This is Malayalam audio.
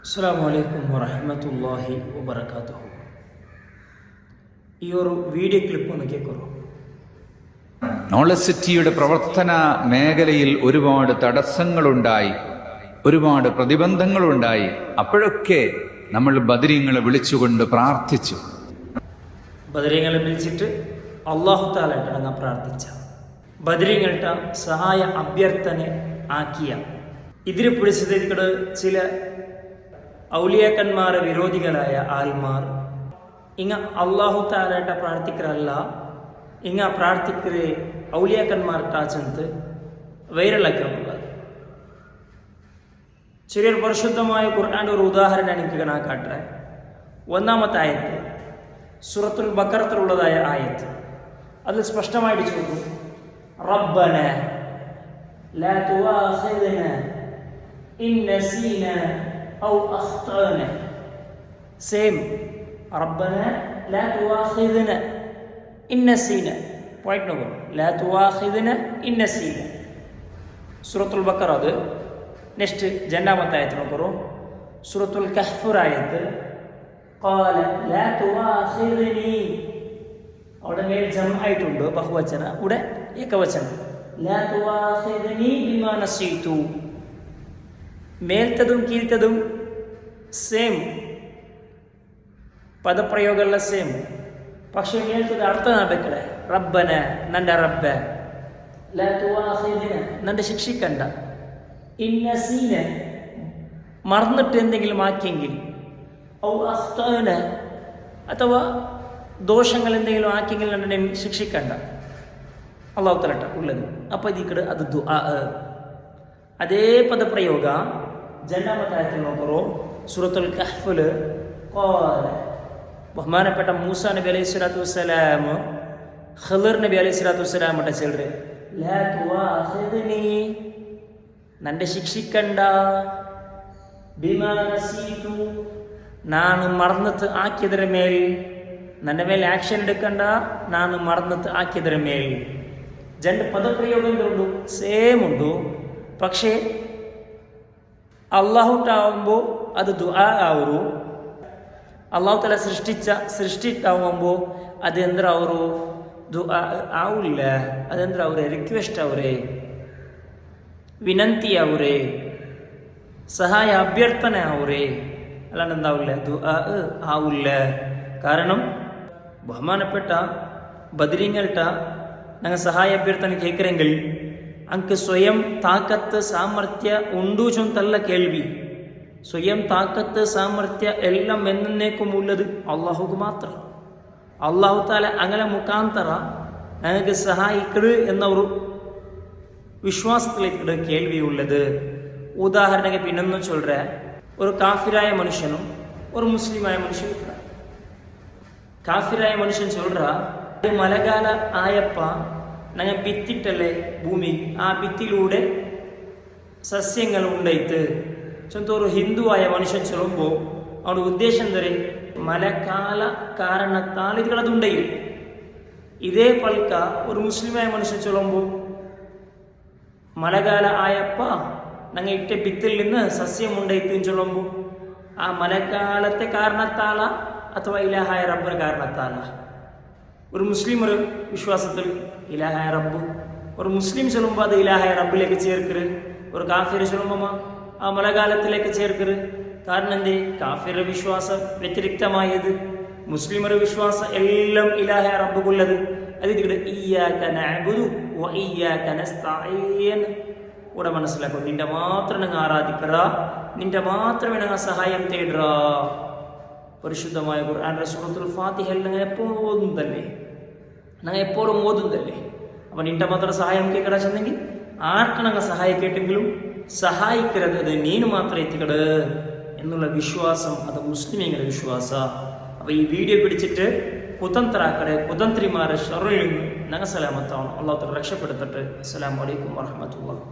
അസ്സലാമു അലൈക്കും വറഹ്മത്തുള്ളാഹി വബറകാതുഹു. ഈ ഒരു വീഡിയോ ക്ലിപ്പ് ഒന്ന് കേൾക്കൂ. നോളജ് സിറ്റിയുടെ പ്രവർത്തന മേഖലയിൽ ഒരുപാട് തടസ്സങ്ങളുണ്ടായി, ഒരുപാട് പ്രതിബന്ധങ്ങളുണ്ടായി. അപ്പോഴൊക്കെ നമ്മൾ ബദരീങ്ങളെ വിളിച്ചുകൊണ്ട് പ്രാർത്ഥിച്ചു. ബദരീങ്ങളെ വിളിച്ചിട്ട് അല്ലാഹു തആല കടങ്ങ പ്രാർത്ഥിച്ച ബദരീങ്ങളുടെ സഹായ അഭ്യർത്ഥന ആക്കിയ ഇതിനെ പിടിച്ചത് ചില ഔലിയാക്കന്മാരെ വിരോധികളായ ആൽമാർ ഇങ്ങ അല്ലാഹു തആലയുടെ പ്രാർത്ഥിക്കറല്ല, ഇങ്ങ പ്രാർത്ഥിക്കറ് ഔലിയാക്കന്മാർക്കാച്ചെന്ന് വൈറലാക്കാനുള്ളത്. ചെറിയൊരു പരിശുദ്ധമായ ഖുർആന്റെ ഒരു ഉദാഹരണം എനിക്ക് ഞാൻ കാട്ടെ. ഒന്നാമത്തെ ആയത്ത് സൂറത്തുൽ ബഖറത്തിലുള്ളതായ ആയത്ത്. അതിൽ സ്പഷ്ടമായിട്ട് ചോദിക്കും, റബ്ബന ലാ തുആഖിദ്ന ഇൻ നസീന ഔ അഖ്തഅന. സെയിം റബ്ബന ലാ തുആഖിദ്ന ഇൻ നസീന. പോയിന്റ് നോക്കൂ, ലാ തുആഖിദ്ന ഇൻ നസീന. സൂറത്തുൽ ബഖറ. അത് നെക്സ്റ്റ് രണ്ടാമത്തെ ആയത്ത് നോക്കൂ, സൂറത്തുൽ കഹ്ഫ് ആയത്ത്. ഖാല ലാ തുആഖിദ്നി. അവിടെ മേൽ ജംആയിട്ടുണ്ട് ബഹുവചന, ഇവിടെ ഏകവചനം. ലാ തുആഖിദ്നി ബിമാ നസീതു. മേൽത്തതും കീഴ്ത്തതും സെയിം പദപ്രയോഗമുള്ള സെയിം, പക്ഷെ മേൽത്തത് അർത്ഥം നടക്കണേ. റബ്ബന നന്റെ റബ്ബ, ലാ തുആഖിദ്ന നന്റെ ശിക്ഷിക്കണ്ട, ഇൻ നസീന മറന്നിട്ട് എന്തെങ്കിലും ആക്കിയെങ്കിൽ, ഔ അഖ്തഅന അഥവാ ദോഷങ്ങൾ എന്തെങ്കിലും ആക്കിയെങ്കിൽ എന്നെ ശിക്ഷിക്കണ്ട. അല്ലാഹു തആല ഉള്ളത്. അപ്പോൾ ഇതിക്കടെ അത് ദുആ. അതേ പദപ്രയോഗ രണ്ടാമത്തെ ആയത്തിൽ നോക്കൂ, സൂറത്തുൽ കഹ്ഫിൽ. ഖാല ബഹുമാനപ്പെട്ട മൂസാ നബി അലൈഹി സ്വലാത്തു വസ്സലാം ഖിളർ നബി അലൈഹി സ്വലാത്തു വസ്സലാം ചെല്ല്, ലാ തുആഖിദ്നി നന്റെ ശിക്ഷിക്കണ്ട, ബിമാ നസീതു ನಾನು ಮറന്നിട്ട് ആക്കിയതിರ മേൽ, ನನ್ನ ಮೇಲೆ ಆಕ್ಷನ್ എടുക്കണ്ട, ನಾನು മറന്നിട്ട് ആക്കിയതിര മേൽ. രണ്ട് പദപ്രയോഗങ്ങളുണ്ട്, സെയിം ഉണ്ട്. പക്ഷേ അള്ളാഹുട്ടാവുമ്പോൾ അത് ദുആ ആവൂ, അള്ളാഹു തആല ಸೃಷ್ಟಿಯಾಗುമ്പോൾ ಅದು ಎಂದ್ರೆ ಅವರು ದುಆ ಆವಿಲ್ಲ, ಅದಂದ್ರೆ ಅವರೇ ರಿಕ್ವೆಸ್ಟ್, ಅವರೇ ವಿನಂತಿ, ಅವರೇ സഹായ അഭ്യർത്ഥന, അവരേ അല്ലാണ്ട് എന്താവില്ല, ദുആ ആവില്ല. കാരണം ബഹുമാനപ്പെട്ട ബദരീങ്ങൾട്ട ഞങ്ങൾ സഹായ അഭ്യർത്ഥന കേൾക്കರೆങ്കിൽ ಅಂಕ ಸ್ವಯಂ ತಾಕತ್ತು ಸಾಮರ್ಥ್ಯ ಉಂಡು ಚೊಂತಲ್ಲ ಕೇಳ್ವಿ. ಸ್ವಯಂ ತಾಕತ್ತು ಸಾಮರ್ಥ್ಯ ಎಲ್ಲ എന്നേക്കും ഉള്ളത് അള്ളാഹുക്ക് മാത്രം. അള്ളാഹു താല അങ്ങനെ മുഖാന്തര ഞങ്ങൾക്ക് സഹായിക്കട് എന്നൊരു വിശ്വാസത്തിലേക്ക് കേൾവിയുള്ളത്. ഉദാഹരണക്ക് പിന്നൊന്നും ചൊല്ലുற, ഒരു കാഫിരായ മനുഷ്യനും ഒരു മുസ്ലിമായ മനുഷ്യനും. കാഫിരായ മനുഷ്യൻ ചൊല്ലുற, മലകാല ആയപ്പ ഞങ്ങൾ ഭിത്തിട്ടല്ലേ ഭൂമി, ആ ഭിത്തിയിലൂടെ സസ്യങ്ങൾ ഉണ്ടായിട്ട് ഒരു ഹിന്ദുവായ മനുഷ്യൻ ചൊല്ലുമ്പോൾ അവരുടെ ഉദ്ദേശം തരെ മലക്കാല കാരണത്താൽ ഇതുകളതുണ്ടായി. ഇതേ പൽക്ക ഒരു മുസ്ലിമായ മനുഷ്യൻ ചൊല്ലുമ്പോൾ മലകാല ആയപ്പ ഞങ്ങൾ ഇട്ട ഭിത്തിൽ നിന്ന് സസ്യം ഉണ്ടായിട്ട് ചൊല്ലുമ്പോൾ ആ മലക്കാലത്തെ കാരണത്താല അഥവാ ഇലാഹായ റബ്ബിന്റെ കാരണത്താല. ഒരു മുസ്ലിം ഒരു വിശ്വാസത്തിൽ ഇലാഹായ റബ്ബ്, ഒരു മുസ്ലിം ചൊല്ലുമ്പോൾ അത് ഇലാഹായ റബ്ബിലേക്ക് ചേർക്കരുത്. ഒരു കാഫിർ ചൊല്ലുമ്പോൾ ആ മലകാലത്തിലേക്ക് ചേർക്കരുത്. കാരണം എന്തേ, കാഫിറുടെ വിശ്വാസം വ്യതിരിക്തമായത്, മുസ്ലിമരുടെ വിശ്വാസം എല്ലാം ഇലാഹായ റബ്ബുള്ളത്. അത് ഇയ്യാക നഅ്ബുദു വ ഇയ്യാക നസ്തഈൻ. ഇവിടെ മനസ്സിലാക്കും, നിന്റെ മാത്രം ഞങ്ങൾ ആരാധിക്കറ, നിന്റെ മാത്രമേ ഞങ്ങൾ സഹായം തേടുക. പരിശുദ്ധമായ ഖുർആന്റെ സൂറത്തുൽ ഫാത്തിഹയിൽ ഞങ്ങൾ എപ്പോഴും ഓതുന്നതല്ലേ, ഞങ്ങൾ എപ്പോഴും ഓതുന്നതല്ലേ. അപ്പം നിന്റെ മാത്രം സഹായം കേൾക്കട ചെന്നെങ്കിൽ ആർക്ക് ഞങ്ങൾ സഹായിക്കേട്ടെങ്കിലും സഹായിക്കരുത്, അത് നീನು മാത്രം എത്തിക്കട് എന്നുള്ള വിശ്വാസം, അത് മുസ്ലിമീങ്ങളുടെ വിശ്വാസ. അപ്പം ഈ വീഡിയോ പിടിച്ചിട്ട് കുതന്ത്രാക്കടെ, കുതന്ത്രിമാരെ ഷർറിൽ നിന്ന് ഞങ്ങൾ സലാമത്താവണം. അല്ലാഹു തആല രക്ഷപ്പെടുത്തട്ടെ. അസ്സലാമു അലൈക്കും വറഹ്മത്തുള്ളാഹി.